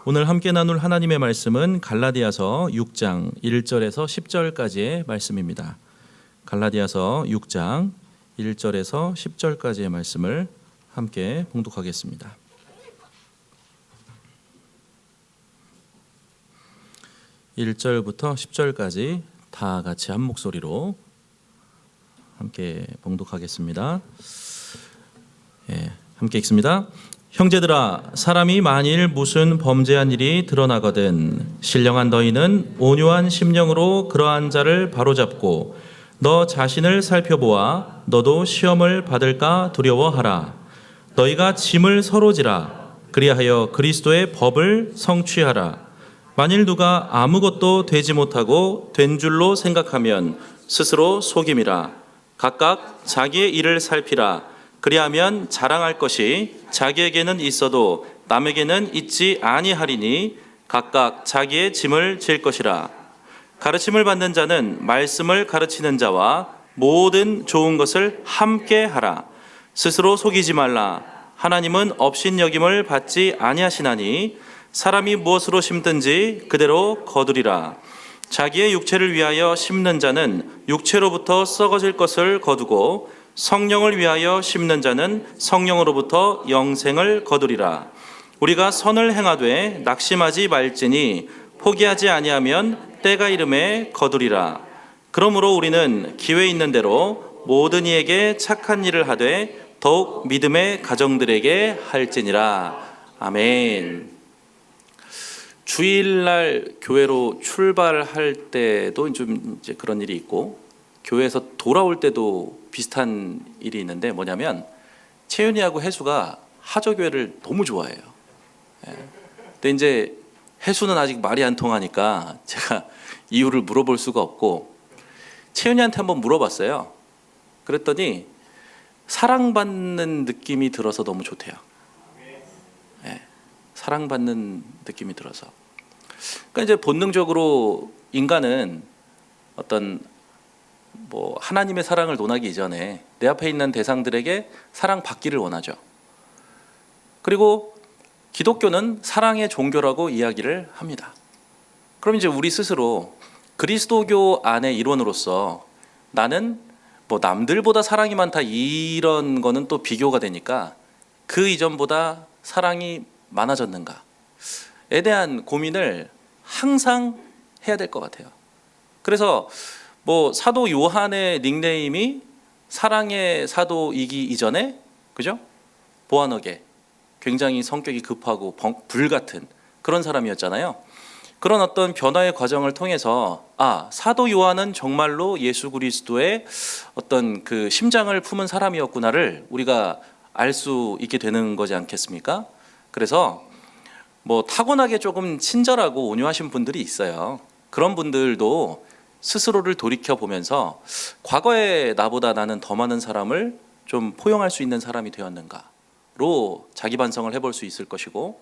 오늘 함께 나눌 하나님의 말씀은 갈라디아서 6장 1절에서 10절까지의 말씀입니다. 갈라디아서 6장 1절에서 10절까지의 말씀을 함께 봉독하겠습니다. (1절부터) (10절까지) 다 같이 한 목소리로 함께 봉독하겠습니다. 함께 읽습니다. 형제들아, 사람이 만일 무슨 범죄한 일이 드러나거든 신령한 너희는 온유한 심령으로 그러한 자를 바로잡고 너 자신을 살펴보아 너도 시험을 받을까 두려워하라. 너희가 짐을 서로 지라. 그리하여 그리스도의 법을 성취하라. 만일 누가 아무것도 되지 못하고 된 줄로 생각하면 스스로 속임이라. 각각 자기의 일을 살피라. 그리하면 자랑할 것이 자기에게는 있어도 남에게는 있지 아니하리니 각각 자기의 짐을 질 것이라. 가르침을 받는 자는 말씀을 가르치는 자와 모든 좋은 것을 함께 하라. 스스로 속이지 말라. 하나님은 업신여김을 받지 아니하시나니 사람이 무엇으로 심든지 그대로 거두리라. 자기의 육체를 위하여 심는 자는 육체로부터 썩어질 것을 거두고 성령을 위하여 심는 자는 성령으로부터 영생을 거두리라. 우리가 선을 행하되 낙심하지 말지니 포기하지 아니하면 때가 이름에 거두리라. 그러므로 우리는 기회 있는 대로 모든 이에게 착한 일을 하되 더욱 믿음의 가정들에게 할지니라. 아멘. 주일날 교회로 출발할 때도 좀 이제 그런 일이 있고 교회에서 돌아올 때도 비슷한 일이 있는데 뭐냐면 채윤이하고 혜수가 하저교회를 너무 좋아해요. 근데 이제 혜수는 아직 말이 안 통하니까 제가 이유를 물어볼 수가 없고 채윤이한테 한번 물어봤어요. 그랬더니 사랑받는 느낌이 들어서 너무 좋대요. 사랑받는 느낌이 들어서. 그러니까 이제 본능적으로 인간은 어떤 하나님의 사랑을 논하기 이전에 내 앞에 있는 대상들에게 사랑받기를 원하죠. 그리고 기독교는 사랑의 종교라고 이야기를 합니다. 그럼 이제 우리 스스로 그리스도교 안의 일원으로서 나는 남들보다 사랑이 많다 이런 거는 또 비교가 되니까 그 이전보다 사랑이 많아졌는가에 대한 고민을 항상 해야 될 것 같아요. 그래서 사도 요한의 닉네임이 사랑의 사도이기 이전에, 그죠? 보아너게 굉장히 성격이 급하고 불같은 그런 사람이었잖아요. 그런 어떤 변화의 과정을 통해서 사도 요한은 정말로 예수 그리스도의 어떤 그 심장을 품은 사람이었구나를 우리가 알 수 있게 되는 거지 않겠습니까? 그래서 타고나게 조금 친절하고 온유하신 분들이 있어요. 그런 분들도 스스로를 돌이켜보면서 과거에 나보다 나는 더 많은 사람을 좀 포용할 수 있는 사람이 되었는가로 자기 반성을 해볼 수 있을 것이고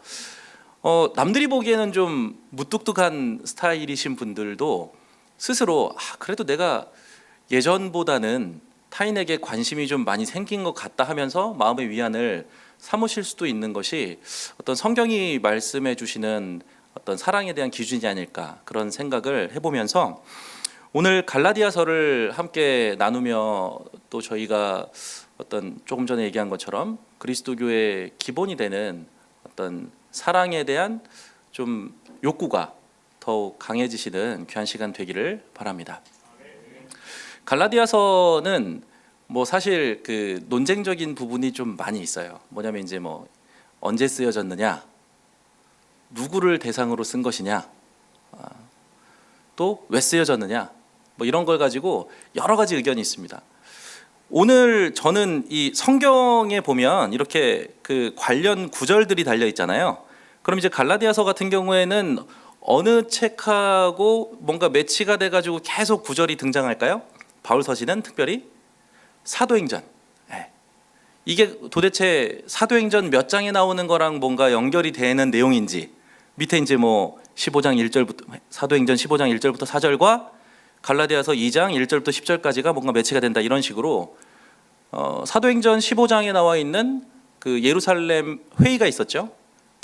남들이 보기에는 좀 무뚝뚝한 스타일이신 분들도 스스로 그래도 내가 예전보다는 타인에게 관심이 좀 많이 생긴 것 같다 하면서 마음의 위안을 삼으실 수도 있는 것이 어떤 성경이 말씀해 주시는 어떤 사랑에 대한 기준이 아닐까 그런 생각을 해보면서 오늘 갈라디아서를 함께 나누며 또 저희가 어떤 조금 전에 얘기한 것처럼 그리스도교의 기본이 되는 어떤 사랑에 대한 좀 욕구가 더욱 강해지시는 귀한 시간 되기를 바랍니다. 갈라디아서는 사실 그 논쟁적인 부분이 좀 많이 있어요. 뭐냐면 이제 언제 쓰여졌느냐, 누구를 대상으로 쓴 것이냐, 또 왜 쓰여졌느냐, 이런 걸 가지고 여러 가지 의견이 있습니다. 오늘 저는 이 성경에 보면 이렇게 그 관련 구절들이 달려 있잖아요. 그럼 이제 갈라디아서 같은 경우에는 어느 책하고 뭔가 매치가 돼가지고 계속 구절이 등장할까요? 바울 서신은 특별히 사도행전. 이게 도대체 사도행전 몇 장에 나오는 거랑 뭔가 연결이 되는 내용인지 밑에 이제 15장 1절부터 사도행전 15장 1절부터 4절과 갈라디아서 2장 1절부터 10절까지가 뭔가 매치가 된다 이런 식으로 사도행전 15장에 나와 있는 그 예루살렘 회의가 있었죠.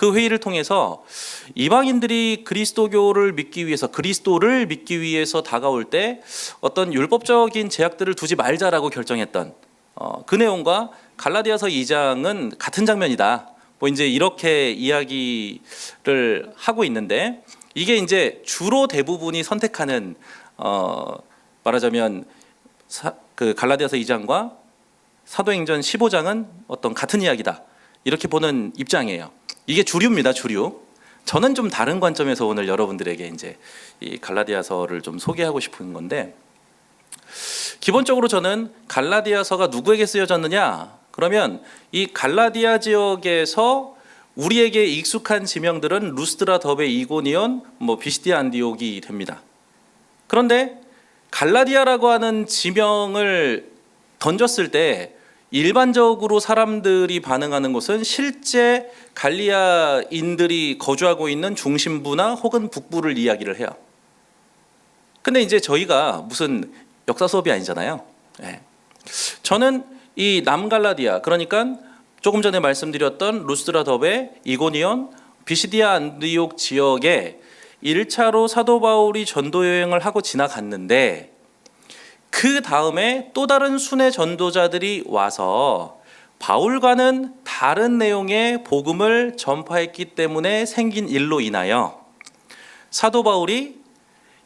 그 회의를 통해서 이방인들이 그리스도를 믿기 위해서 다가올 때 어떤 율법적인 제약들을 두지 말자라고 결정했던 그 내용과 갈라디아서 2장은 같은 장면이다. 뭐 이제 이렇게 이야기를 하고 있는데, 이게 이제 주로 대부분이 선택하는 말하자면 그 갈라디아서 2장과 사도행전 15장은 어떤 같은 이야기다, 이렇게 보는 입장이에요. 이게 주류입니다, 주류. 저는 좀 다른 관점에서 오늘 여러분들에게 이제 이 갈라디아서를 좀 소개하고 싶은 건데, 기본적으로 저는 갈라디아서가 누구에게 쓰여졌느냐? 그러면 이 갈라디아 지역에서 우리에게 익숙한 지명들은 루스드라, 더베, 이고니온, 비시디아, 안디옥이 됩니다. 그런데 갈라디아라고 하는 지명을 던졌을 때 일반적으로 사람들이 반응하는 것은 실제 갈리아인들이 거주하고 있는 중심부나 혹은 북부를 이야기를 해요. 근데 이제 저희가 무슨 역사 수업이 아니잖아요. 네. 저는 이 남갈라디아, 그러니까 조금 전에 말씀드렸던 루스드라, 더베, 이고니온, 비시디아, 안디옥 지역에 1차로 사도 바울이 전도 여행을 하고 지나갔는데, 그 다음에 또 다른 순회 전도자들이 와서 바울과는 다른 내용의 복음을 전파했기 때문에 생긴 일로 인하여 사도 바울이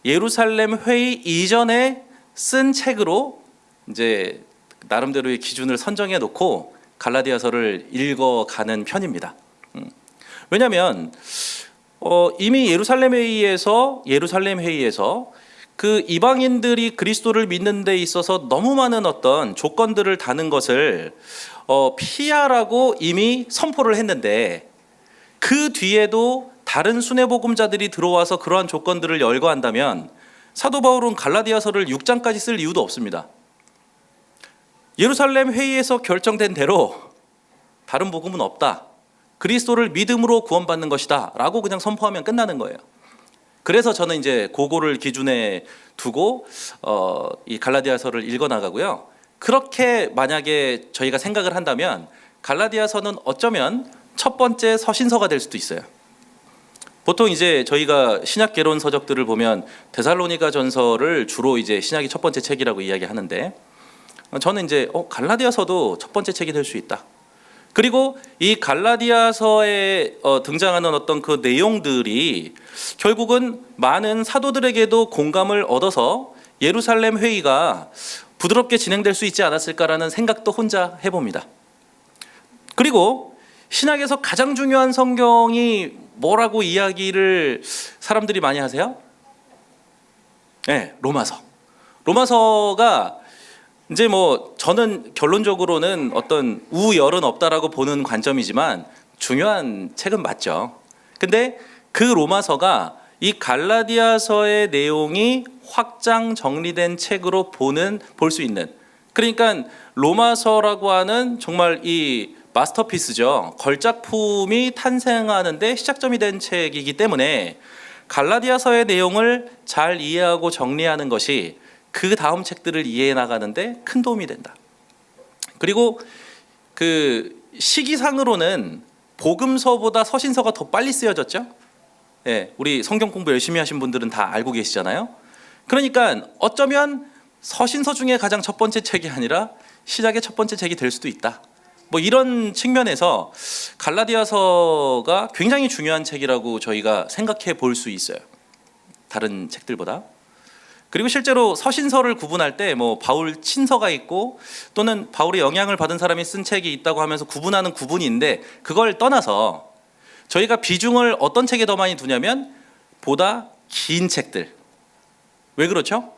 예루살렘 회의 이전에 쓴 책으로 이제 나름대로의 기준을 선정해 놓고 갈라디아서를 읽어가는 편입니다. 왜냐하면 이미 예루살렘 회의에서 그 이방인들이 그리스도를 믿는 데 있어서 너무 많은 어떤 조건들을 다는 것을 피하라고 이미 선포를 했는데, 그 뒤에도 다른 순회복음자들이 들어와서 그러한 조건들을 열거한다면 사도 바울은 갈라디아서를 6장까지 쓸 이유도 없습니다. 예루살렘 회의에서 결정된 대로 다른 복음은 없다, 그리스도를 믿음으로 구원받는 것이다 라고 그냥 선포하면 끝나는 거예요. 그래서 저는 이제 그거를 기준에 두고 이 갈라디아서를 읽어나가고요. 그렇게 만약에 저희가 생각을 한다면 갈라디아서는 어쩌면 첫 번째 서신서가 될 수도 있어요. 보통 이제 저희가 신약 개론 서적들을 보면 데살로니가 전서를 주로 이제 신약이 첫 번째 책이라고 이야기하는데, 저는 이제 갈라디아서도 첫 번째 책이 될 수 있다. 그리고 이 갈라디아서에 등장하는 어떤 그 내용들이 결국은 많은 사도들에게도 공감을 얻어서 예루살렘 회의가 부드럽게 진행될 수 있지 않았을까라는 생각도 혼자 해봅니다. 그리고 신약에서 가장 중요한 성경이 뭐라고 이야기를 사람들이 많이 하세요? 네, 로마서. 로마서가 이제 저는 결론적으로는 어떤 우열은 없다라고 보는 관점이지만 중요한 책은 맞죠. 근데 그 로마서가 이 갈라디아서의 내용이 확장 정리된 책으로 볼 수 있는, 그러니까 로마서라고 하는 정말 이 마스터피스죠. 걸작품이 탄생하는데 시작점이 된 책이기 때문에 갈라디아서의 내용을 잘 이해하고 정리하는 것이 그 다음 책들을 이해해 나가는데 큰 도움이 된다. 그리고 그 시기상으로는 복음서보다 서신서가 더 빨리 쓰여졌죠. 예, 우리 성경 공부 열심히 하신 분들은 다 알고 계시잖아요. 그러니까 어쩌면 서신서 중에 가장 첫 번째 책이 아니라 시작의 첫 번째 책이 될 수도 있다. 이런 측면에서 갈라디아서가 굉장히 중요한 책이라고 저희가 생각해 볼 수 있어요. 다른 책들보다. 그리고 실제로 서신서를 구분할 때 바울 친서가 있고 또는 바울의 영향을 받은 사람이 쓴 책이 있다고 하면서 구분하는 구분이 있는데, 그걸 떠나서 저희가 비중을 어떤 책에 더 많이 두냐면 보다 긴 책들. 왜 그렇죠?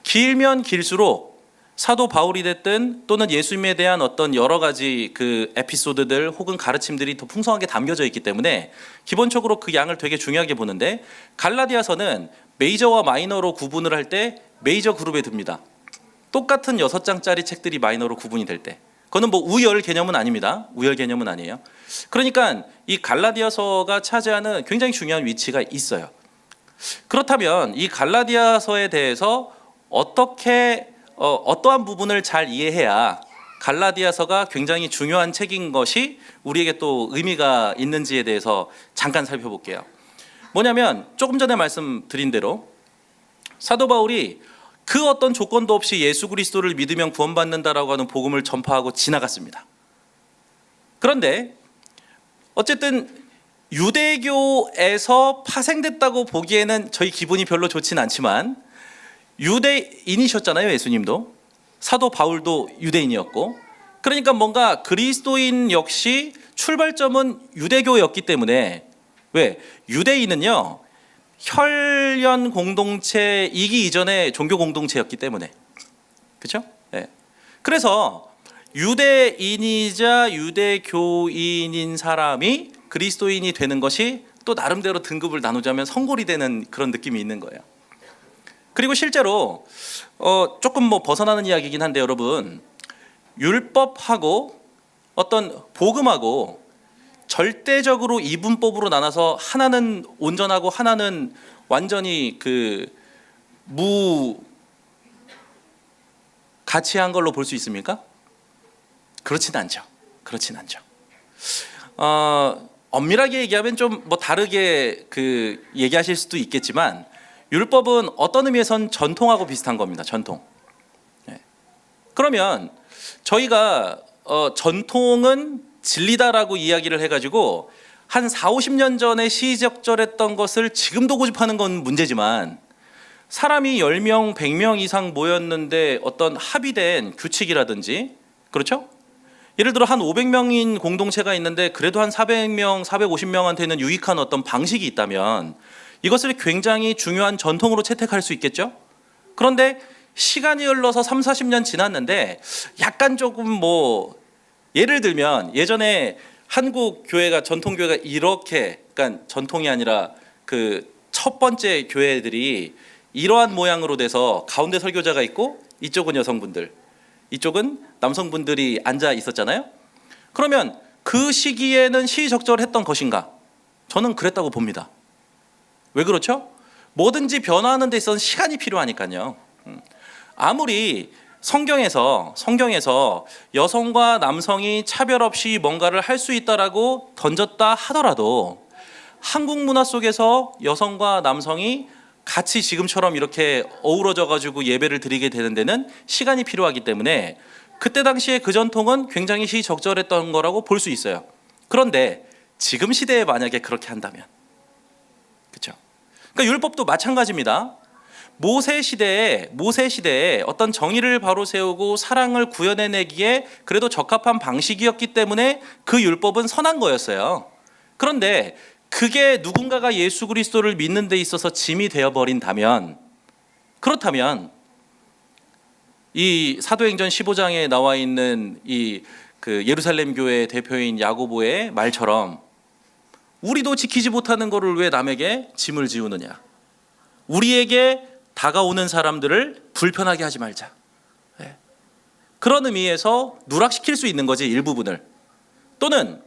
길면 길수록 사도 바울이 됐든 또는 예수님에 대한 어떤 여러 가지 그 에피소드들 혹은 가르침들이 더 풍성하게 담겨져 있기 때문에 기본적으로 그 양을 되게 중요하게 보는데, 갈라디아서는 메이저와 마이너로 구분을 할 때 메이저 그룹에 듭니다. 똑같은 6장짜리 책들이 마이너로 구분이 될 때. 그거는 우열 개념은 아닙니다. 우열 개념은 아니에요. 그러니까 이 갈라디아서가 차지하는 굉장히 중요한 위치가 있어요. 그렇다면 이 갈라디아서에 대해서 어떠한 부분을 잘 이해해야 갈라디아서가 굉장히 중요한 책인 것이 우리에게 또 의미가 있는지에 대해서 잠깐 살펴볼게요. 뭐냐면 조금 전에 말씀드린 대로 사도 바울이 그 어떤 조건도 없이 예수 그리스도를 믿으면 구원받는다라고 하는 복음을 전파하고 지나갔습니다. 그런데 어쨌든 유대교에서 파생됐다고 보기에는 저희 기분이 별로 좋진 않지만 유대인이셨잖아요. 예수님도. 사도 바울도 유대인이었고, 그러니까 뭔가 그리스도인 역시 출발점은 유대교였기 때문에, 왜? 유대인은요 혈연 공동체이기 이전에 종교 공동체였기 때문에, 그렇죠? 네. 그래서 유대인이자 유대교인인 사람이 그리스도인이 되는 것이 또 나름대로 등급을 나누자면 성골이 되는 그런 느낌이 있는 거예요. 그리고 실제로 조금 벗어나는 이야기이긴 한데, 여러분, 율법하고 어떤 복음하고 절대적으로 이분법으로 나눠서 하나는 온전하고 하나는 완전히 가치한 걸로 볼 수 있습니까? 그렇진 않죠. 엄밀하게 얘기하면 좀 다르게 얘기하실 수도 있겠지만, 율법은 어떤 의미에선 전통하고 비슷한 겁니다. 전통. 네. 그러면 저희가 전통은 진리다라고 이야기를 해가지고 한 40-50년 전에 시적절했던 것을 지금도 고집하는 건 문제지만, 사람이 10명, 100명 이상 모였는데 어떤 합의된 규칙이라든지, 그렇죠? 예를 들어 한 500명인 공동체가 있는데 그래도 한 400명, 450명한테는 유익한 어떤 방식이 있다면 이것을 굉장히 중요한 전통으로 채택할 수 있겠죠? 그런데 시간이 흘러서 30-40년 지났는데 약간 조금 예를 들면 예전에 한국 교회가, 전통교회가 이렇게, 그러니까 전통이 아니라 첫 번째 교회들이 이러한 모양으로 돼서 가운데 설교자가 있고 이쪽은 여성분들, 이쪽은 남성분들이 앉아 있었잖아요. 그러면 그 시기에는 시의적절했던 것인가? 저는 그랬다고 봅니다. 왜 그렇죠? 뭐든지 변화하는 데 있어서는 시간이 필요하니까요. 아무리 성경에서 여성과 남성이 차별 없이 뭔가를 할 수 있다라고 던졌다 하더라도 한국 문화 속에서 여성과 남성이 같이 지금처럼 이렇게 어우러져 가지고 예배를 드리게 되는 데는 시간이 필요하기 때문에 그때 당시에 그 전통은 굉장히 시적절했던 거라고 볼 수 있어요. 그런데 지금 시대에 만약에 그렇게 한다면, 그렇죠? 그러니까 율법도 마찬가지입니다. 모세 시대에 어떤 정의를 바로 세우고 사랑을 구현해내기에 그래도 적합한 방식이었기 때문에 그 율법은 선한 거였어요. 그런데 그게 누군가가 예수 그리스도를 믿는 데 있어서 짐이 되어버린다면, 그렇다면 이 사도행전 15장에 나와 있는 예루살렘 교회 대표인 야고보의 말처럼 우리도 지키지 못하는 것을 왜 남에게 짐을 지우느냐, 우리에게 다가오는 사람들을 불편하게 하지 말자. 네. 그런 의미에서 누락시킬 수 있는 거지, 일부분을. 또는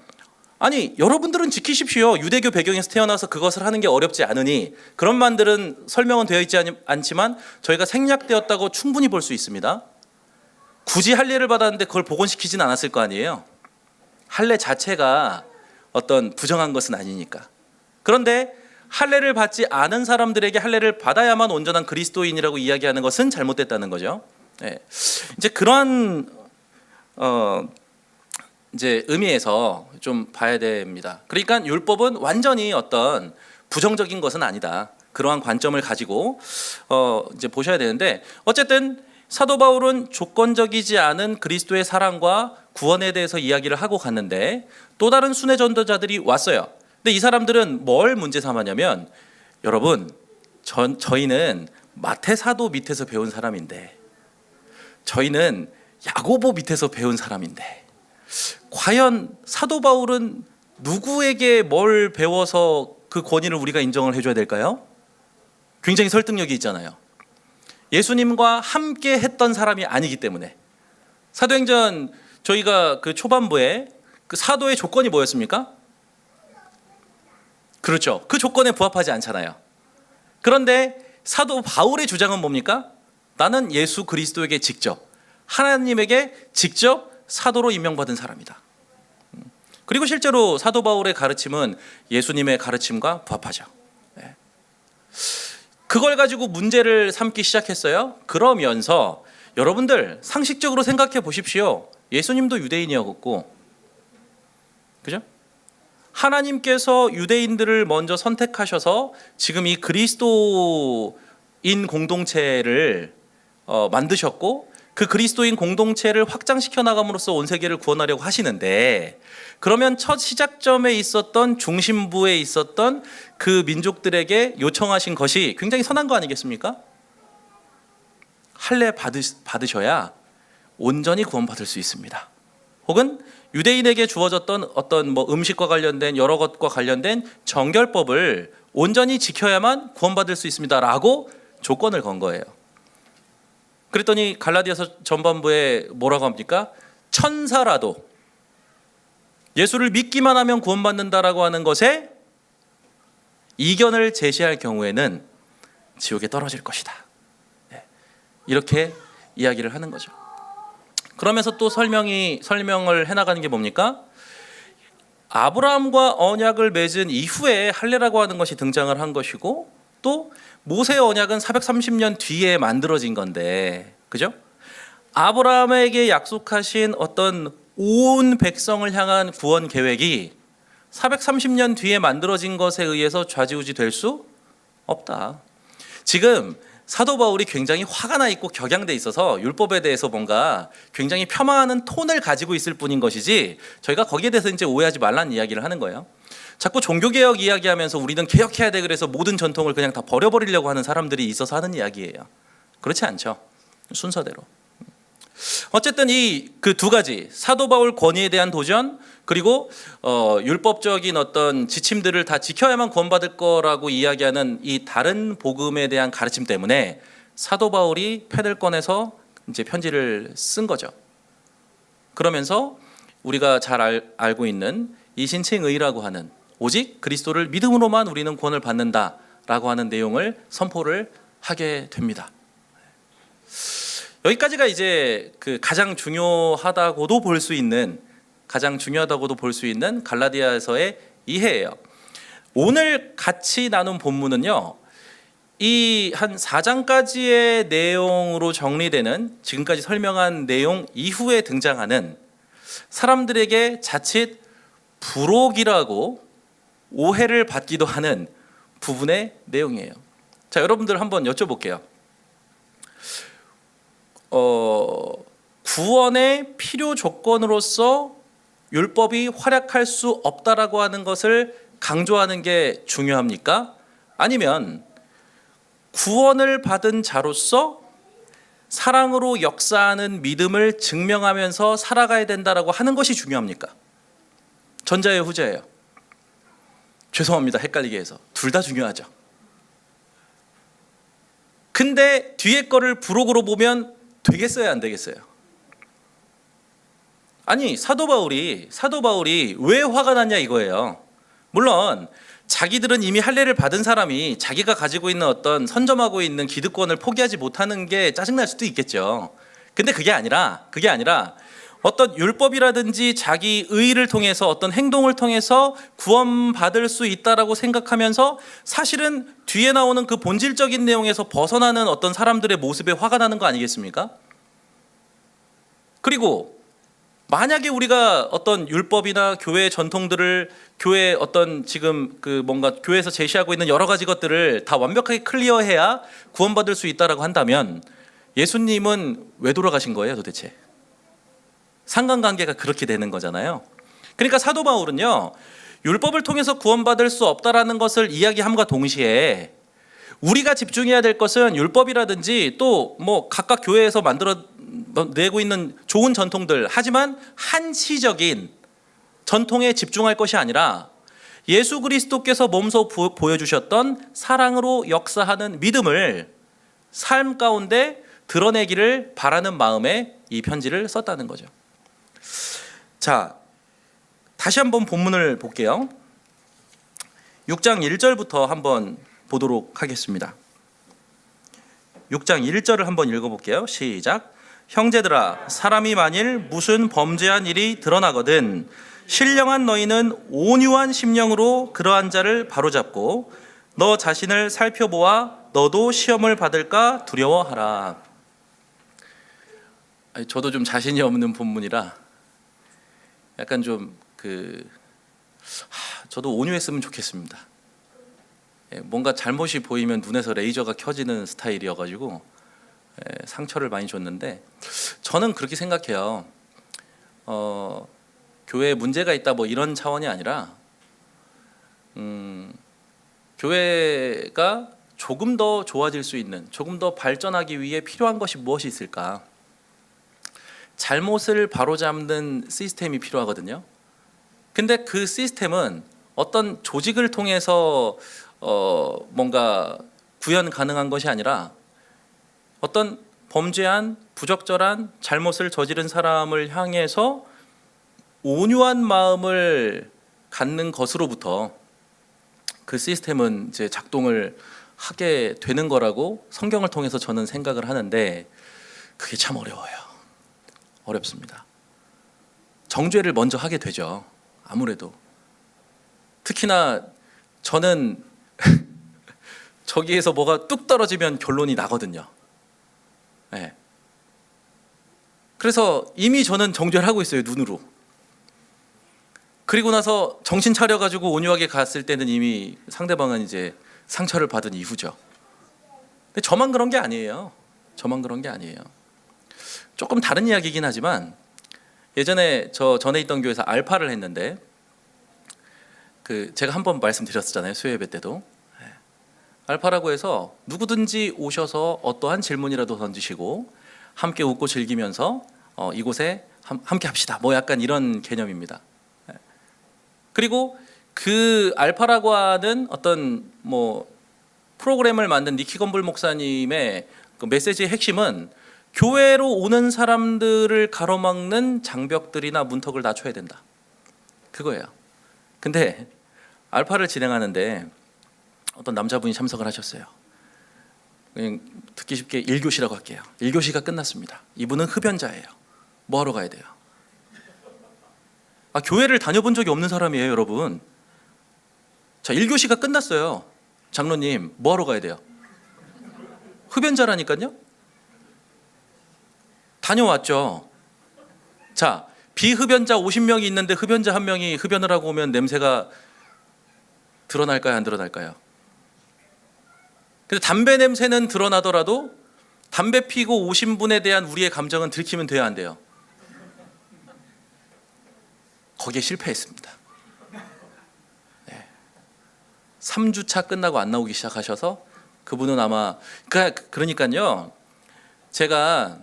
아니, 여러분들은 지키십시오. 유대교 배경에서 태어나서 그것을 하는 게 어렵지 않으니, 그런 말들은 설명은 되어 있지 않지만 저희가 생략되었다고 충분히 볼 수 있습니다. 굳이 할례를 받았는데 그걸 복원시키진 않았을 거 아니에요. 할례 자체가 어떤 부정한 것은 아니니까. 그런데 할례를 받지 않은 사람들에게 할례를 받아야만 온전한 그리스도인이라고 이야기하는 것은 잘못됐다는 거죠. 네. 이제 그러한 이제 의미에서 좀 봐야 됩니다. 그러니까 율법은 완전히 어떤 부정적인 것은 아니다. 그러한 관점을 가지고 이제 보셔야 되는데, 어쨌든 사도 바울은 조건적이지 않은 그리스도의 사랑과 구원에 대해서 이야기를 하고 갔는데 또 다른 순회 전도자들이 왔어요. 근데 이 사람들은 뭘 문제 삼았냐면, 여러분, 저희는 마태 사도 밑에서 배운 사람인데, 저희는 야고보 밑에서 배운 사람인데, 과연 사도 바울은 누구에게 뭘 배워서 그 권위를 우리가 인정을 해줘야 될까요? 굉장히 설득력이 있잖아요. 예수님과 함께 했던 사람이 아니기 때문에. 사도행전 저희가 초반부에 사도의 조건이 뭐였습니까? 그렇죠. 그 조건에 부합하지 않잖아요. 그런데 사도 바울의 주장은 뭡니까? 나는 예수 그리스도에게 직접, 하나님에게 직접 사도로 임명받은 사람이다. 그리고 실제로 사도 바울의 가르침은 예수님의 가르침과 부합하죠. 그걸 가지고 문제를 삼기 시작했어요. 그러면서 여러분들 상식적으로 생각해 보십시오. 예수님도 유대인이었고, 그죠? 하나님께서 유대인들을 먼저 선택하셔서 지금 이 그리스도인 공동체를 만드셨고, 그 그리스도인 공동체를 확장시켜 나감으로써 온 세계를 구원하려고 하시는데, 그러면 첫 시작점에 있었던 중심부에 있었던 그 민족들에게 요청하신 것이 굉장히 선한 거 아니겠습니까? 할례 받으셔야 온전히 구원받을 수 있습니다. 혹은 유대인에게 주어졌던 어떤 음식과 관련된 여러 것과 관련된 정결법을 온전히 지켜야만 구원받을 수 있습니다라고 조건을 건 거예요. 그랬더니 갈라디아서 전반부에 뭐라고 합니까? 천사라도 예수를 믿기만 하면 구원받는다라고 하는 것에 이견을 제시할 경우에는 지옥에 떨어질 것이다. 이렇게 이야기를 하는 거죠. 그러면서 또 설명을 해나가는 게 뭡니까? 아브라함과 언약을 맺은 이후에 할례라고 하는 것이 등장을 한 것이고, 또 모세의 언약은 430년 뒤에 만들어진 건데, 그죠? 아브라함에게 약속하신 어떤 온 백성을 향한 구원 계획이 430년 뒤에 만들어진 것에 의해서 좌지우지 될 수 없다. 지금 사도 바울이 굉장히 화가 나 있고 격양돼 있어서 율법에 대해서 뭔가 굉장히 폄하하는 톤을 가지고 있을 뿐인 것이지, 저희가 거기에 대해서 이제 오해하지 말라는 이야기를 하는 거예요. 자꾸 종교개혁 이야기하면서 우리는 개혁해야 돼, 그래서 모든 전통을 그냥 다 버려버리려고 하는 사람들이 있어서 하는 이야기예요. 그렇지 않죠. 순서대로. 어쨌든 이 그 두 가지, 사도 바울 권위에 대한 도전, 그리고 율법적인 어떤 지침들을 다 지켜야만 구원받을 거라고 이야기하는 이 다른 복음에 대한 가르침 때문에 사도 바울이 펜을 꺼내서 이제 편지를 쓴 거죠. 그러면서 우리가 잘 알고 있는 이신칭의라고 하는, 오직 그리스도를 믿음으로만 우리는 구원을 받는다라고 하는 내용을 선포를 하게 됩니다. 여기까지가 이제 그 가장 중요하다고도 볼 수 있는 갈라디아서의 이해예요. 오늘 같이 나눈 본문은요, 이 한 4장까지의 내용으로 정리되는, 지금까지 설명한 내용 이후에 등장하는 사람들에게 자칫 부록이라고 오해를 받기도 하는 부분의 내용이에요. 자, 여러분들 한번 여쭤볼게요. 구원의 필요 조건으로서 율법이 활약할 수 없다라고 하는 것을 강조하는 게 중요합니까? 아니면 구원을 받은 자로서 사랑으로 역사하는 믿음을 증명하면서 살아가야 된다라고 하는 것이 중요합니까? 전자예요, 후자예요? 죄송합니다, 헷갈리게 해서. 둘 다 중요하죠. 근데 뒤에 거를 부록으로 보면 되겠어요, 안 되겠어요? 아니, 사도 바울이 왜 화가 났냐 이거예요. 물론 자기들은 이미 할례를 받은 사람이 자기가 가지고 있는 어떤 선점하고 있는 기득권을 포기하지 못하는 게 짜증날 수도 있겠죠. 근데 그게 아니라 어떤 율법이라든지 자기 의의를 통해서 어떤 행동을 통해서 구원받을 수 있다라고 생각하면서 사실은 뒤에 나오는 그 본질적인 내용에서 벗어나는 어떤 사람들의 모습에 화가 나는 거 아니겠습니까? 그리고 만약에 우리가 어떤 율법이나 교회 전통들을, 교회 어떤 지금 그 뭔가 교회에서 제시하고 있는 여러 가지 것들을 다 완벽하게 클리어해야 구원받을 수 있다라고 한다면 예수님은 왜 돌아가신 거예요, 도대체? 상관관계가 그렇게 되는 거잖아요. 그러니까 사도 바울은요, 율법을 통해서 구원받을 수 없다라는 것을 이야기함과 동시에 우리가 집중해야 될 것은 율법이라든지 또 뭐 각각 교회에서 만들어내고 있는 좋은 전통들, 하지만 한시적인 전통에 집중할 것이 아니라 예수 그리스도께서 몸소 보여주셨던 사랑으로 역사하는 믿음을 삶 가운데 드러내기를 바라는 마음에 이 편지를 썼다는 거죠. 자, 다시 한번 본문을 볼게요. 6장 1절부터 한번 보도록 하겠습니다. 6장 1절을 한번 읽어볼게요. 시작. 형제들아, 사람이 만일 무슨 범죄한 일이 드러나거든 신령한 너희는 온유한 심령으로 그러한 자를 바로잡고 너 자신을 살펴보아 너도 시험을 받을까 두려워하라. 저도 좀 자신이 없는 본문이라 약간 좀 저도 온유했으면 좋겠습니다. 뭔가 잘못이 보이면 눈에서 레이저가 켜지는 스타일이어가지고 상처를 많이 줬는데, 저는 그렇게 생각해요. 교회에 문제가 있다 뭐 이런 차원이 아니라 교회가 조금 더 좋아질 수 있는, 조금 더 발전하기 위해 필요한 것이 무엇이 있을까? 잘못을 바로잡는 시스템이 필요하거든요. 근데 그 시스템은 어떤 조직을 통해서 뭔가 구현 가능한 것이 아니라 어떤 범죄한 부적절한 잘못을 저지른 사람을 향해서 온유한 마음을 갖는 것으로부터 그 시스템은 이제 작동을 하게 되는 거라고 성경을 통해서 저는 생각을 하는데, 그게 참 어렵습니다. 정죄를 먼저 하게 되죠. 아무래도 특히나 저는 저기에서 뭐가 뚝 떨어지면 결론이 나거든요. 네. 그래서 이미 저는 정죄를 하고 있어요, 눈으로. 그리고 나서 정신 차려가지고 온유하게 갔을 때는 이미 상대방은 이제 상처를 받은 이후죠. 근데 저만 그런 게 아니에요. 조금 다른 이야기이긴 하지만, 예전에 저 전에 있던 교회에서 알파를 했는데, 제가 한번 말씀드렸었잖아요, 수요예배 때도. 알파라고 해서 누구든지 오셔서 어떠한 질문이라도 던지시고 함께 웃고 즐기면서 이곳에 함께 합시다, 뭐 약간 이런 개념입니다. 그리고 그 알파라고 하는 어떤 뭐 프로그램을 만든 니키 건불 목사님의 그 메시지의 핵심은 교회로 오는 사람들을 가로막는 장벽들이나 문턱을 낮춰야 된다, 그거예요. 근데 알파를 진행하는데 어떤 남자분이 참석을 하셨어요. 그냥 듣기 쉽게 1교시라고 할게요. 1교시가 끝났습니다. 이분은 흡연자예요. 뭐 하러 가야 돼요? 교회를 다녀본 적이 없는 사람이에요, 여러분. 자, 1교시가 끝났어요. 장로님, 뭐 하러 가야 돼요? 흡연자라니까요? 다녀왔죠. 자, 비흡연자 50명이 있는데 흡연자 1명이 흡연을 하고 오면 냄새가 드러날까요, 안 드러날까요? 근데 담배 냄새는 드러나더라도 담배 피고 오신 분에 대한 우리의 감정은 들키면 돼야 안 돼요? 거기에 실패했습니다. 3주차 끝나고 안 나오기 시작하셔서 그분은 아마 그러니까요, 제가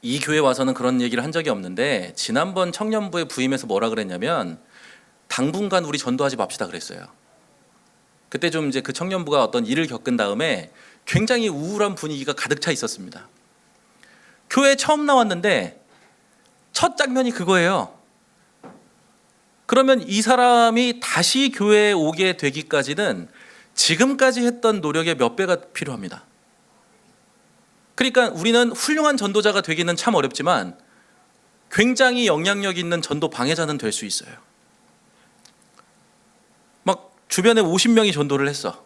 이 교회 와서는 그런 얘기를 한 적이 없는데, 지난번 청년부에 부임해서 뭐라 그랬냐면 당분간 우리 전도하지 맙시다 그랬어요. 그때 좀 이제 그 청년부가 어떤 일을 겪은 다음에 굉장히 우울한 분위기가 가득 차 있었습니다. 교회에 처음 나왔는데 첫 장면이 그거예요. 그러면 이 사람이 다시 교회에 오게 되기까지는 지금까지 했던 노력의 몇 배가 필요합니다. 그러니까 우리는 훌륭한 전도자가 되기는 참 어렵지만 굉장히 영향력 있는 전도 방해자는 될 수 있어요. 막 주변에 50명이 전도를 했어.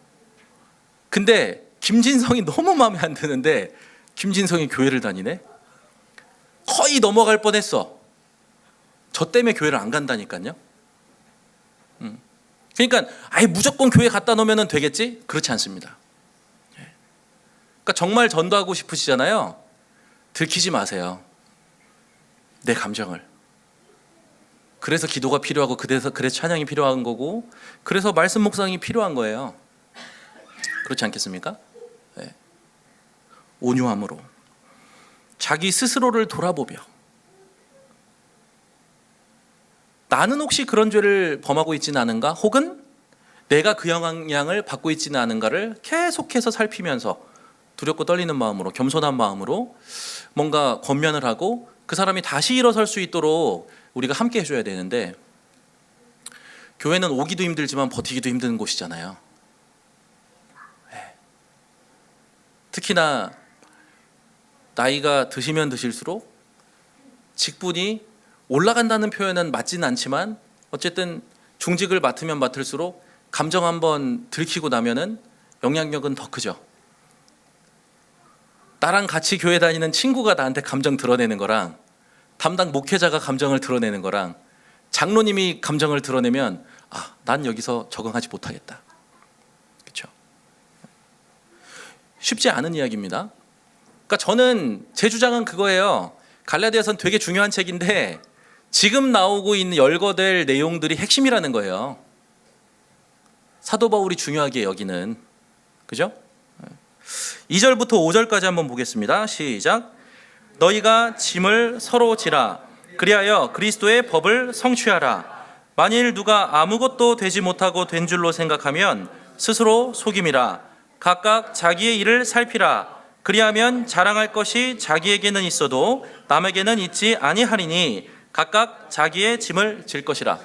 근데 김진성이 너무 마음에 안 드는데 김진성이 교회를 다니네? 거의 넘어갈 뻔했어. 저 때문에 교회를 안 간다니까요. 그러니까 아예 무조건 교회 갖다 놓으면 되겠지? 그렇지 않습니다. 그러니까 정말 전도하고 싶으시잖아요. 들키지 마세요, 내 감정을. 그래서 기도가 필요하고 그래서 찬양이 필요한 거고, 그래서 말씀 묵상이 필요한 거예요. 그렇지 않겠습니까? 네. 온유함으로 자기 스스로를 돌아보며, 나는 혹시 그런 죄를 범하고 있지는 않은가, 혹은 내가 그 영향을 받고 있지는 않은가를 계속해서 살피면서 두렵고 떨리는 마음으로, 겸손한 마음으로 뭔가 권면을 하고 그 사람이 다시 일어설 수 있도록 우리가 함께 해줘야 되는데, 교회는 오기도 힘들지만 버티기도 힘든 곳이잖아요. 특히나 나이가 드시면 드실수록 직분이 올라간다는 표현은 맞지는 않지만 어쨌든 중직을 맡으면 맡을수록 감정 한번 들키고 나면은 영향력은 더 크죠. 나랑 같이 교회 다니는 친구가 나한테 감정 드러내는 거랑 담당 목회자가 감정을 드러내는 거랑 장로님이 감정을 드러내면 난 여기서 적응하지 못하겠다. 그렇죠? 쉽지 않은 이야기입니다. 그러니까 저는 제 주장은 그거예요. 갈라디아서는 되게 중요한 책인데 지금 나오고 있는 열거될 내용들이 핵심이라는 거예요. 사도 바울이 중요하게 여기는. 그죠? 2절부터 5절까지 한번 보겠습니다. 시작. 너희가 짐을 서로 지라. 그리하여 그리스도의 법을 성취하라. 만일 누가 아무것도 되지 못하고 된 줄로 생각하면 스스로 속임이라. 각각 자기의 일을 살피라. 그리하면 자랑할 것이 자기에게는 있어도 남에게는 있지 아니하리니 각각 자기의 짐을 질 것이라.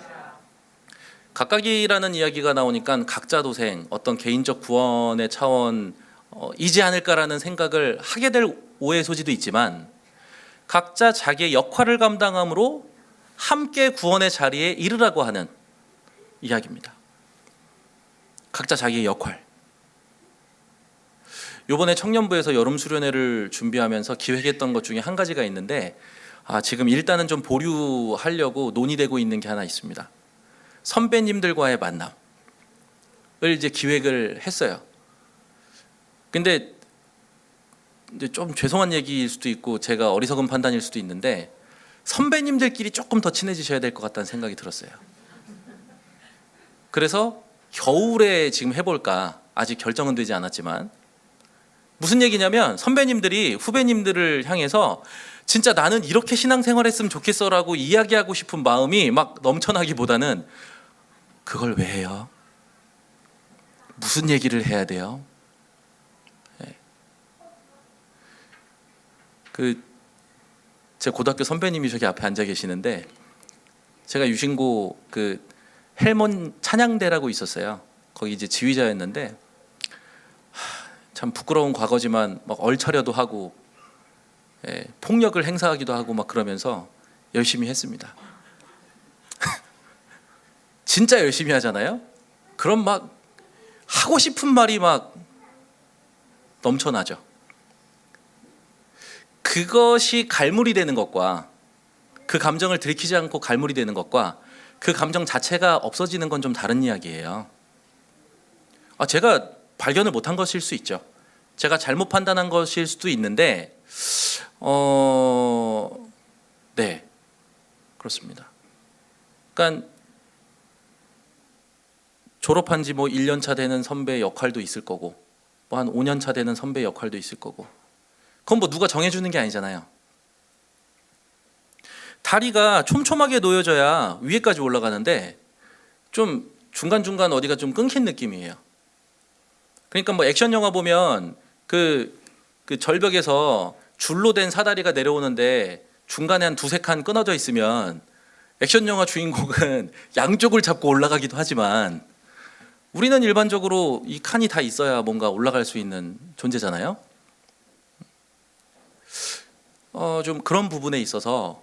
각각이라는 이야기가 나오니까 각자 도생, 어떤 개인적 구원의 차원이지 않을까라는 생각을 하게 될 오해 소지도 있지만 각자 자기의 역할을 감당함으로 함께 구원의 자리에 이르라고 하는 이야기입니다. 각자 자기의 역할. 이번에 청년부에서 여름 수련회를 준비하면서 기획했던 것 중에 한 가지가 있는데 지금 일단은 좀 보류하려고 논의되고 있는 게 하나 있습니다. 선배님들과의 만남을 이제 기획을 했어요. 근데 이제 좀 죄송한 얘기일 수도 있고 제가 어리석은 판단일 수도 있는데 선배님들끼리 조금 더 친해지셔야 될 것 같다는 생각이 들었어요. 그래서 겨울에 지금 해볼까, 아직 결정은 되지 않았지만 무슨 얘기냐면 선배님들이 후배님들을 향해서 진짜 나는 이렇게 신앙생활 했으면 좋겠어라고 이야기하고 싶은 마음이 막 넘쳐나기보다는 그걸 왜 해요? 무슨 얘기를 해야 돼요? 제 고등학교 선배님이 저기 앞에 앉아 계시는데 제가 유신고 헬몬 찬양대라고 있었어요. 거기 이제 지휘자였는데 참 부끄러운 과거지만 막 얼차려도 하고 폭력을 행사하기도 하고 막 그러면서 열심히 했습니다. 진짜 열심히 하잖아요. 그럼 막 하고 싶은 말이 막 넘쳐나죠. 그것이 갈무리 되는 것과 그 감정을 들키지 않고 갈무리 되는 것과 그 감정 자체가 없어지는 건 좀 다른 이야기예요. 제가 발견을 못한 것일 수 있죠. 제가 잘못 판단한 것일 수도 있는데 네, 그렇습니다. 그러니까 졸업한 지 1년 차 되는 선배 역할도 있을 거고 한 5년 차 되는 선배 역할도 있을 거고 그건 누가 정해주는 게 아니잖아요. 다리가 촘촘하게 놓여져야 위에까지 올라가는데 좀 중간중간 어디가 좀 끊긴 느낌이에요. 그러니까 액션 영화 보면 그 절벽에서 줄로 된 사다리가 내려오는데 중간에 한 두세 칸 끊어져 있으면 액션 영화 주인공은 양쪽을 잡고 올라가기도 하지만 우리는 일반적으로 이 칸이 다 있어야 뭔가 올라갈 수 있는 존재잖아요. 좀 그런 부분에 있어서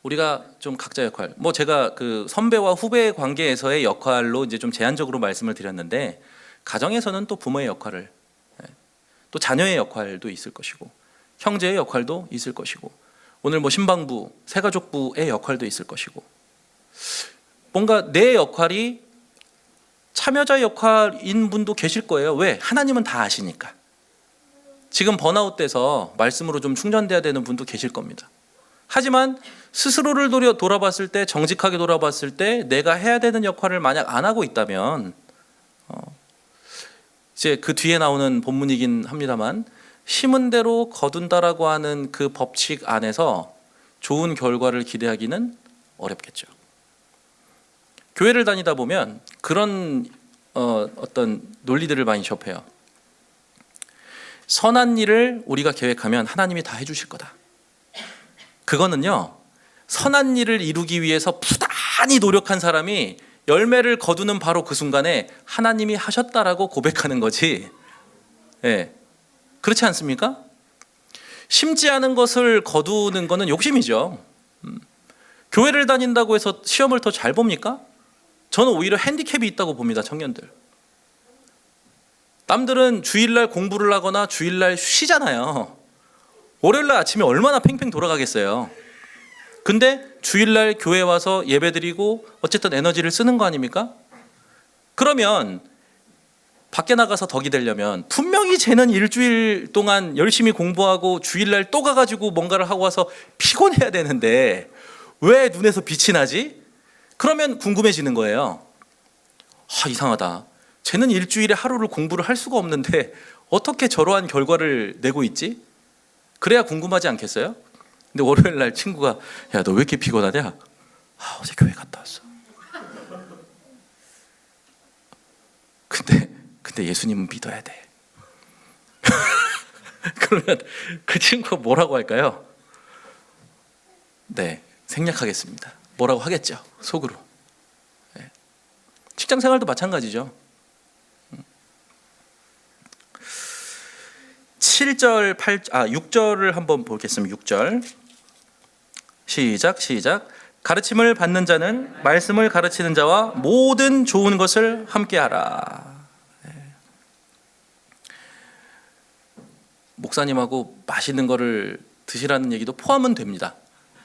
우리가 좀 각자 역할, 제가 선배와 후배의 관계에서의 역할로 이제 좀 제한적으로 말씀을 드렸는데 가정에서는 또 부모의 역할을, 또 자녀의 역할도 있을 것이고 형제의 역할도 있을 것이고 오늘 신방부, 새가족부의 역할도 있을 것이고 뭔가 내 역할이 참여자 역할인 분도 계실 거예요. 왜? 하나님은 다 아시니까. 지금 번아웃 돼서 말씀으로 좀 충전돼야 되는 분도 계실 겁니다. 하지만 스스로를 돌아봤을 때, 정직하게 돌아봤을 때 내가 해야 되는 역할을 만약 안 하고 있다면 이제 그 뒤에 나오는 본문이긴 합니다만 심은 대로 거둔다라고 하는 그 법칙 안에서 좋은 결과를 기대하기는 어렵겠죠. 교회를 다니다 보면 그런 어떤 논리들을 많이 접해요. 선한 일을 우리가 계획하면 하나님이 다 해주실 거다. 그거는요, 선한 일을 이루기 위해서 부단히 노력한 사람이 열매를 거두는 바로 그 순간에 하나님이 하셨다라고 고백하는 거지. 그렇지 않습니까? 심지 않은 것을 거두는 것은 욕심이죠. 교회를 다닌다고 해서 시험을 더 잘 봅니까? 저는 오히려 핸디캡이 있다고 봅니다. 청년들. 남들은 주일날 공부를 하거나 주일날 쉬잖아요. 월요일날 아침에 얼마나 팽팽 돌아가겠어요. 근데 주일날 교회 와서 예배드리고 어쨌든 에너지를 쓰는 거 아닙니까? 그러면 밖에 나가서 덕이 되려면 분명히 쟤는 일주일 동안 열심히 공부하고 주일날 또 가가지고 뭔가를 하고 와서 피곤해야 되는데 왜 눈에서 빛이 나지? 그러면 궁금해지는 거예요. 이상하다. 쟤는 일주일에 하루를 공부를 할 수가 없는데 어떻게 저러한 결과를 내고 있지? 그래야 궁금하지 않겠어요? 근데 월요일 날 친구가 야, 너 왜 이렇게 피곤하냐? 어제 교회 갔다 왔어. 근데 예수님은 믿어야 돼. 그러면 그 친구가 뭐라고 할까요? 네, 생략하겠습니다. 뭐라고 하겠죠, 속으로. 네. 직장 생활도 마찬가지죠. 7절, 6절을 한번 보겠습니다. 6절. 시작. 가르침을 받는 자는 말씀을 가르치는 자와 모든 좋은 것을 함께하라. 목사님하고 맛있는 거를 드시라는 얘기도 포함은 됩니다.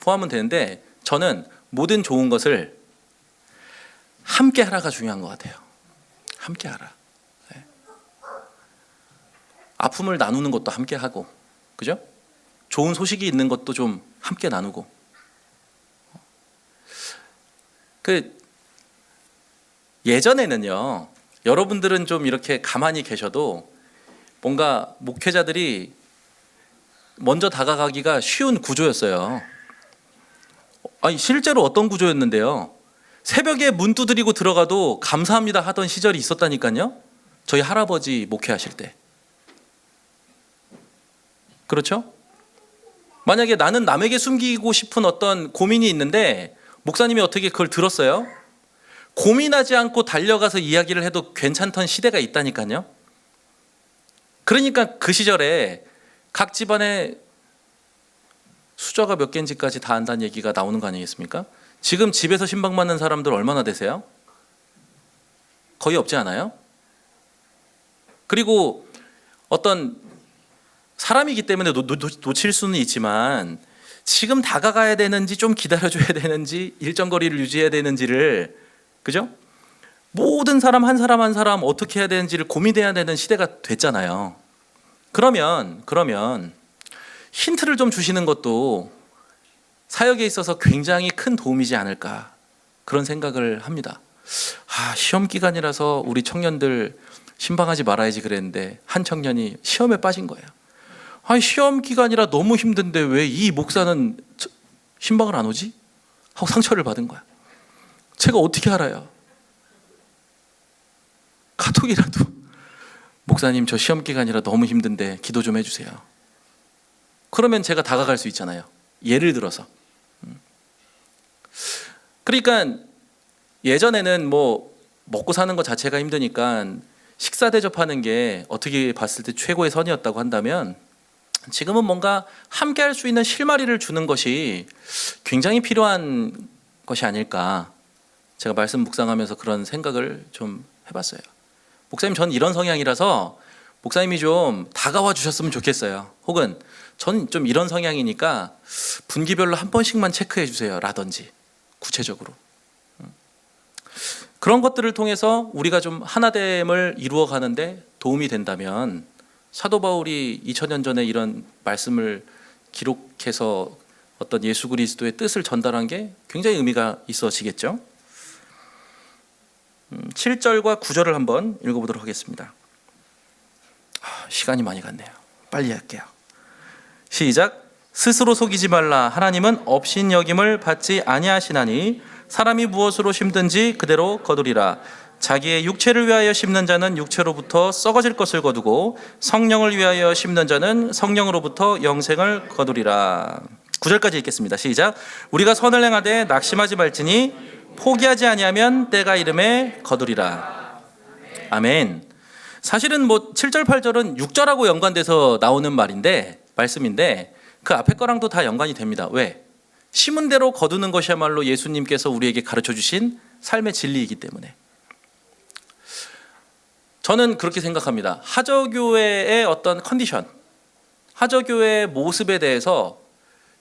포함은 되는데 저는 모든 좋은 것을 함께하라가 중요한 것 같아요. 함께하라. 아픔을 나누는 것도 함께 하고, 그죠? 좋은 소식이 있는 것도 좀 함께 나누고. 예전에는요, 여러분들은 좀 이렇게 가만히 계셔도 뭔가 목회자들이 먼저 다가가기가 쉬운 구조였어요. 실제로 어떤 구조였는데요? 새벽에 문 두드리고 들어가도 감사합니다 하던 시절이 있었다니까요. 저희 할아버지 목회하실 때. 그렇죠? 만약에 나는 남에게 숨기고 싶은 어떤 고민이 있는데 목사님이 어떻게 그걸 들었어요? 고민하지 않고 달려가서 이야기를 해도 괜찮던 시대가 있다니까요. 그러니까 그 시절에 각 집안에 수저가 몇 개인지까지 다 안다는 얘기가 나오는 거 아니겠습니까? 지금 집에서 신방받는 사람들 얼마나 되세요? 거의 없지 않아요? 그리고 어떤 사람이기 때문에 놓칠 수는 있지만 지금 다가가야 되는지 좀 기다려줘야 되는지 일정 거리를 유지해야 되는지를, 그죠? 모든 사람 한 사람 한 사람 어떻게 해야 되는지를 고민해야 되는 시대가 됐잖아요. 그러면 힌트를 좀 주시는 것도 사역에 있어서 굉장히 큰 도움이지 않을까, 그런 생각을 합니다. 시험 기간이라서 우리 청년들 신방하지 말아야지 그랬는데 한 청년이 시험에 빠진 거예요. 시험 기간이라 너무 힘든데 왜 이 목사는 신방을 안 오지? 하고 상처를 받은 거야. 제가 어떻게 알아요? 카톡이라도 목사님 저 시험 기간이라 너무 힘든데 기도 좀 해주세요. 그러면 제가 다가갈 수 있잖아요. 예를 들어서. 그러니까 예전에는 뭐 먹고 사는 것 자체가 힘드니까 식사 대접하는 게 어떻게 봤을 때 최고의 선이었다고 한다면 지금은 뭔가 함께 할 수 있는 실마리를 주는 것이 굉장히 필요한 것이 아닐까, 제가 말씀 묵상하면서 그런 생각을 좀 해봤어요. 목사님, 전 이런 성향이라서 목사님이 좀 다가와 주셨으면 좋겠어요. 혹은 전 좀 이런 성향이니까 분기별로 한 번씩만 체크해 주세요 라든지, 구체적으로 그런 것들을 통해서 우리가 좀 하나됨을 이루어가는데 도움이 된다면 사도 바울이 2000년 전에 이런 말씀을 기록해서 어떤 예수 그리스도의 뜻을 전달한 게 굉장히 의미가 있어지겠죠. 7절과 9절을 한번 읽어보도록 하겠습니다. 시간이 많이 갔네요. 빨리 할게요. 시작. 스스로 속이지 말라. 하나님은 업신여김을 받지 아니하시나니 사람이 무엇으로 심든지 그대로 거두리라. 자기의 육체를 위하여 심는 자는 육체로부터 썩어질 것을 거두고 성령을 위하여 심는 자는 성령으로부터 영생을 거두리라. 9절까지 읽겠습니다. 시작. 우리가 선을 행하되 낙심하지 말지니 포기하지 아니하면 때가 이름에 거두리라. 아멘. 사실은 7절 8절은 6절하고 연관돼서 나오는 말인데 말씀인데 그 앞에 거랑도 다 연관이 됩니다. 왜? 심은 대로 거두는 것이야말로 예수님께서 우리에게 가르쳐 주신 삶의 진리이기 때문에. 저는 그렇게 생각합니다. 하저교회의 어떤 컨디션, 하저교회의 모습에 대해서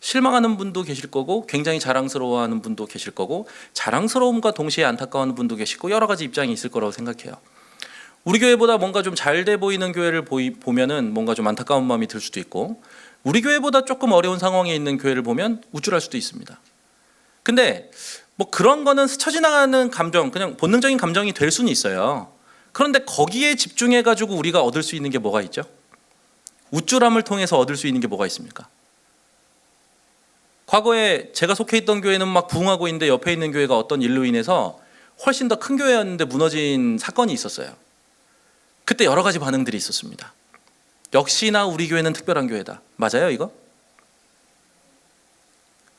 실망하는 분도 계실 거고 굉장히 자랑스러워하는 분도 계실 거고 자랑스러움과 동시에 안타까워하는 분도 계시고 여러 가지 입장이 있을 거라고 생각해요. 우리 교회보다 뭔가 좀 잘 돼 보이는 교회를 보면은 뭔가 좀 안타까운 마음이 들 수도 있고 우리 교회보다 조금 어려운 상황에 있는 교회를 보면 우쭐할 수도 있습니다. 근데 뭐 그런 거는 스쳐 지나가는 감정, 그냥 본능적인 감정이 될 수는 있어요. 그런데 거기에 집중해 가지고 우리가 얻을 수 있는 게 뭐가 있죠? 우쭐함을 통해서 얻을 수 있는 게 뭐가 있습니까? 과거에 제가 속해 있던 교회는 막 부흥하고 있는데 옆에 있는 교회가 어떤 일로 인해서 훨씬 더 큰 교회였는데 무너진 사건이 있었어요. 그때 여러 가지 반응들이 있었습니다. 역시나 우리 교회는 특별한 교회다. 맞아요, 이거?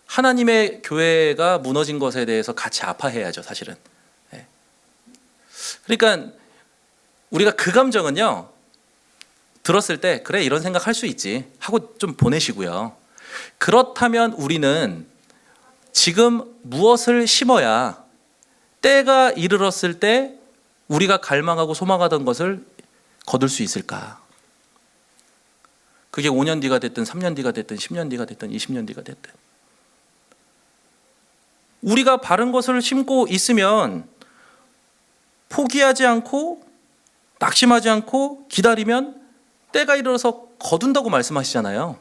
하나님의 교회가 무너진 것에 대해서 같이 아파해야죠, 사실은. 그러니까 우리가 그 감정은요, 들었을 때 그래 이런 생각할 수 있지 하고 좀 보내시고요. 그렇다면 우리는 지금 무엇을 심어야 때가 이르렀을 때 우리가 갈망하고 소망하던 것을 거둘 수 있을까? 그게 5년 뒤가 됐든 3년 뒤가 됐든 10년 뒤가 됐든 20년 뒤가 됐든 우리가 바른 것을 심고 있으면 포기하지 않고 낙심하지 않고 기다리면 때가 이르러서 거둔다고 말씀하시잖아요.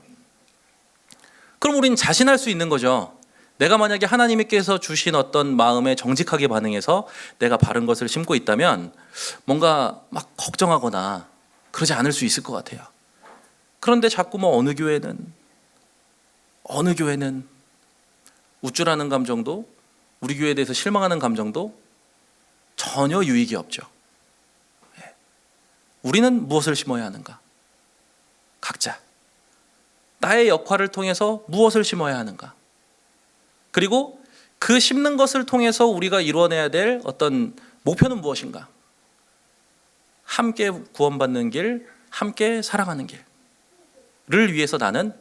그럼 우리는 자신할 수 있는 거죠. 내가 만약에 하나님께서 주신 어떤 마음에 정직하게 반응해서 내가 바른 것을 심고 있다면 뭔가 막 걱정하거나 그러지 않을 수 있을 것 같아요. 그런데 자꾸 뭐 어느 교회는 우쭐하는 감정도 우리 교회에 대해서 실망하는 감정도 전혀 유익이 없죠. 우리는 무엇을 심어야 하는가? 각자 나의 역할을 통해서 무엇을 심어야 하는가? 그리고 그 심는 것을 통해서 우리가 이루어내야 될 어떤 목표는 무엇인가? 함께 구원받는 길, 함께 사랑하는 길을 위해서 나는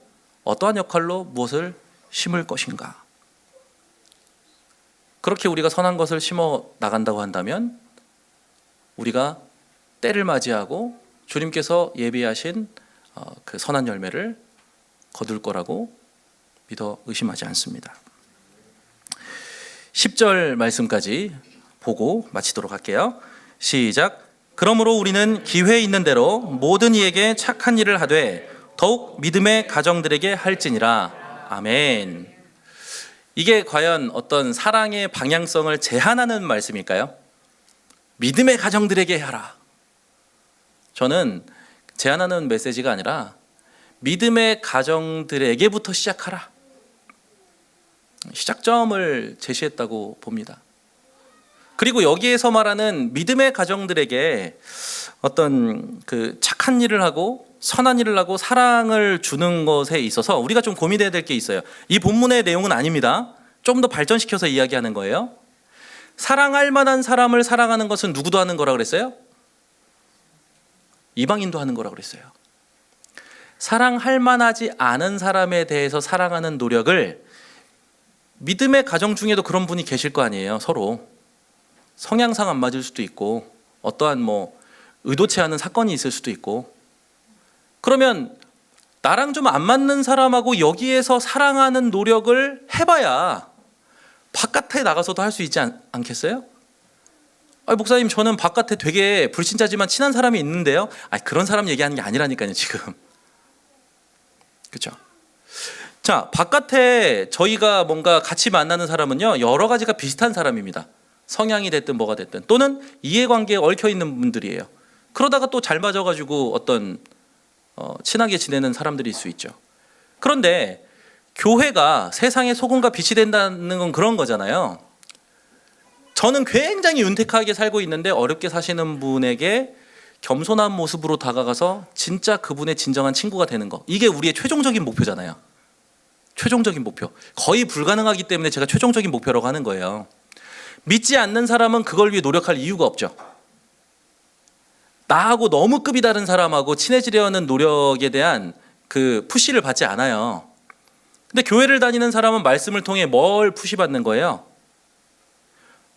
어떠한 역할로 무엇을 심을 것인가? 그렇게 우리가 선한 것을 심어 나간다고 한다면 우리가 때를 맞이하고 주님께서 예비하신 그 선한 열매를 거둘 거라고 믿어 의심하지 않습니다. 10절 말씀까지 보고 마치도록 할게요. 시작. 그러므로 우리는 기회 있는 대로 모든 이에게 착한 일을 하되 더욱 믿음의 가정들에게 할지니라. 아멘. 이게 과연 어떤 사랑의 방향성을 제한하는 말씀일까요? 믿음의 가정들에게 하라. 저는 제한하는 메시지가 아니라 믿음의 가정들에게부터 시작하라. 시작점을 제시했다고 봅니다. 그리고 여기에서 말하는 믿음의 가정들에게 어떤 그 착한 일을 하고 선한 일을 하고 사랑을 주는 것에 있어서 우리가 좀 고민해야 될 게 있어요. 이 본문의 내용은 아닙니다. 좀 더 발전시켜서 이야기하는 거예요. 사랑할 만한 사람을 사랑하는 것은 누구도 하는 거라 그랬어요? 이방인도 하는 거라 그랬어요. 사랑할 만하지 않은 사람에 대해서 사랑하는 노력을 믿음의 가정 중에도 그런 분이 계실 거 아니에요. 서로 성향상 안 맞을 수도 있고 어떠한 뭐 의도치 않은 사건이 있을 수도 있고 그러면 나랑 좀 안 맞는 사람하고 여기에서 사랑하는 노력을 해봐야 바깥에 나가서도 할 수 있지 않겠어요? 목사님 저는 바깥에 되게 불신자지만 친한 사람이 있는데요. 그런 사람 얘기하는 게 아니라니까요 지금. 그렇죠? 자, 바깥에 저희가 뭔가 같이 만나는 사람은요 여러 가지가 비슷한 사람입니다. 성향이 됐든 뭐가 됐든 또는 이해관계에 얽혀 있는 분들이에요. 그러다가 또 잘 맞아가지고 어떤 친하게 지내는 사람들일 수 있죠. 그런데 교회가 세상의 소금과 빛이 된다는 건 그런 거잖아요. 저는 굉장히 윤택하게 살고 있는데 어렵게 사시는 분에게 겸손한 모습으로 다가가서 진짜 그분의 진정한 친구가 되는 거, 이게 우리의 최종적인 목표잖아요. 최종적인 목표. 거의 불가능하기 때문에 제가 최종적인 목표라고 하는 거예요. 믿지 않는 사람은 그걸 위해 노력할 이유가 없죠. 나하고 너무 급이 다른 사람하고 친해지려는 노력에 대한 그 푸시를 받지 않아요. 근데 교회를 다니는 사람은 말씀을 통해 뭘 푸시받는 거예요?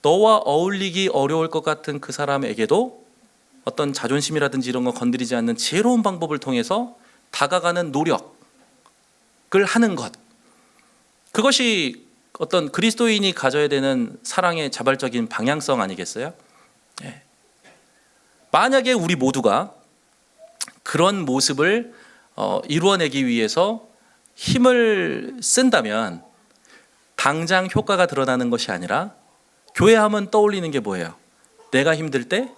너와 어울리기 어려울 것 같은 그 사람에게도 어떤 자존심이라든지 이런 거 건드리지 않는 지혜로운 방법을 통해서 다가가는 노력을 하는 것. 그것이 어떤 그리스도인이 가져야 되는 사랑의 자발적인 방향성 아니겠어요? 네. 만약에 우리 모두가 그런 모습을 이루어내기 위해서 힘을 쓴다면 당장 효과가 드러나는 것이 아니라 교회 하면 떠올리는 게 뭐예요? 내가 힘들 때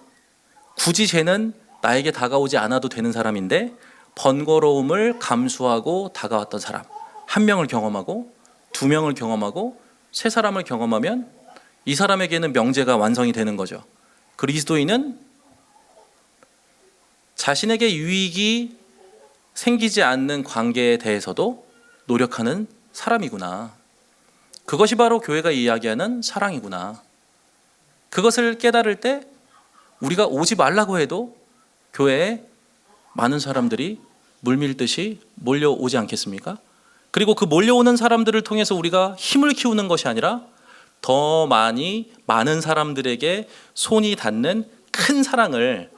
굳이 쟤는 나에게 다가오지 않아도 되는 사람인데 번거로움을 감수하고 다가왔던 사람, 한 명을 경험하고 두 명을 경험하고 세 사람을 경험하면 이 사람에게는 명제가 완성이 되는 거죠. 그리스도인은 자신에게 유익이 생기지 않는 관계에 대해서도 노력하는 사람이구나. 그것이 바로 교회가 이야기하는 사랑이구나. 그것을 깨달을 때 우리가 오지 말라고 해도 교회에 많은 사람들이 물밀듯이 몰려오지 않겠습니까? 그리고 그 몰려오는 사람들을 통해서 우리가 힘을 키우는 것이 아니라 더 많은 사람들에게 손이 닿는 큰 사랑을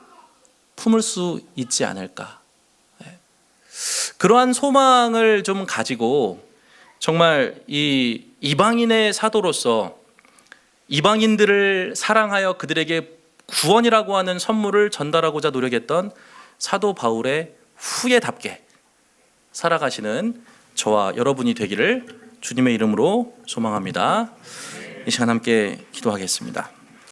품을 수 있지 않을까. 그러한 소망을 좀 가지고 정말 이 이방인의 사도로서 이방인들을 사랑하여 그들에게 구원이라고 하는 선물을 전달하고자 노력했던 사도 바울의 후예답게 살아가시는 저와 여러분이 되기를 주님의 이름으로 소망합니다. 이 시간 함께 기도하겠습니다.